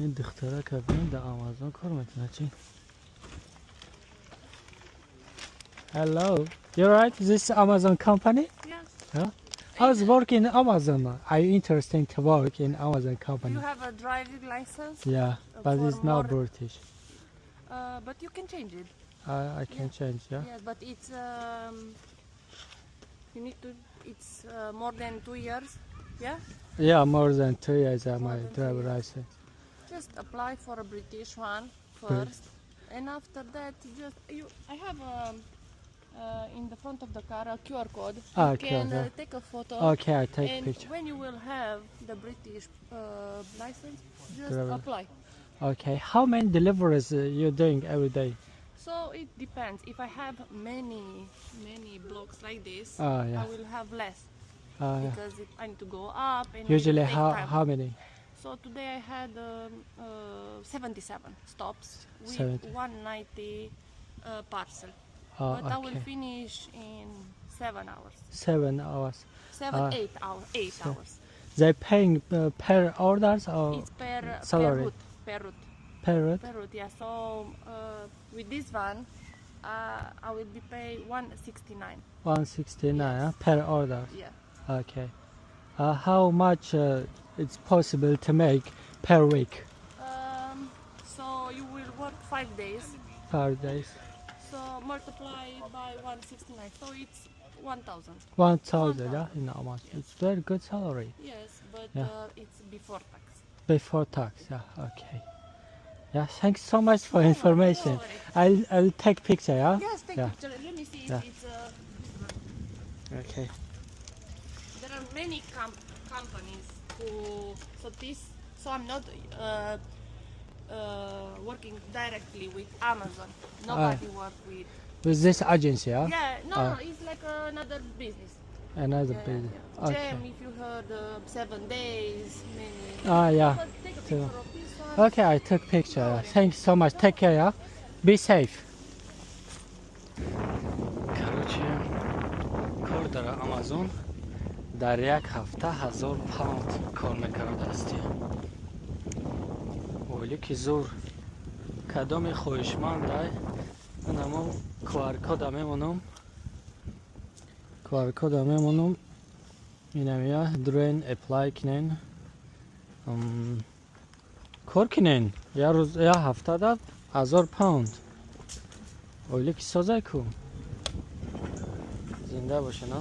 این دختره که بین در آمازون کار میکنه چی؟ Hello, you're right? This Amazon company? Yes. Yeah. I was working in Amazon. Are you interested to work in Amazon company? You have a driving license? Yeah, but for it's not more- British. But you can change it. I can change, yeah? Yes, but it's you need to. It's more than 2 years. Yeah. Yeah, more than 2 years I More my than 2 driver years. license. Just apply for a British one first, and after that, just you. I have in the front of the car a QR code. Ah, You can QR, yeah. take a photo. Okay, I take And picture. when you will have the British license, just Driver. apply. Okay, how many deliveries you doing every day? So it depends. If I have many blocks like this, Ah, yeah. I will have less Yeah. because I need to go up and Usually it will take time. how many? So today I had 77 stops with 70. 190 parcel. Oh, But I will okay. finish in 7 hours. 7 hours. 8 hours. 8 So- hours. They paying per orders or It's per salary. route. Per route. per route? Per route, yeah. So with this one, I will be paid 169. 169 Yes. per order. Yeah. Okay. How much it's possible to make per week? So you will work 5 days. 5 days. So multiply by 169. So it's 1,000. 1,000, yeah, in Amazon. Yes. It's very good salary Yes, but Yeah. it's before tax. before tax. Yeah, okay. Yeah, thanks so much for information. No worries. I'll take picture. Yeah. Yes, take Yeah. picture. Let me see if Yeah. it's this one. Okay. There are many companies who so I'm not working directly with Amazon. Nobody work with. With this agency, yeah. Yeah, no, Ah. it's like another business. Another Yeah, business. yeah. Okay. Gem, if you heard 7 days, many. Yeah. But take a So- picture of this one. Okay, I took picture. Thanks so much. Take care, yeah. Be safe. Короче, کار داره آمازون در یک هفته 1000 پوند کار میکرده است. ولی که زور کدام خوشمنده منم کوارکود میمونم اینم یا درین اپلای کنین کار کنین یا روز یا هفته ده 1000 پوند ولی که سازه کو زنده باشه نه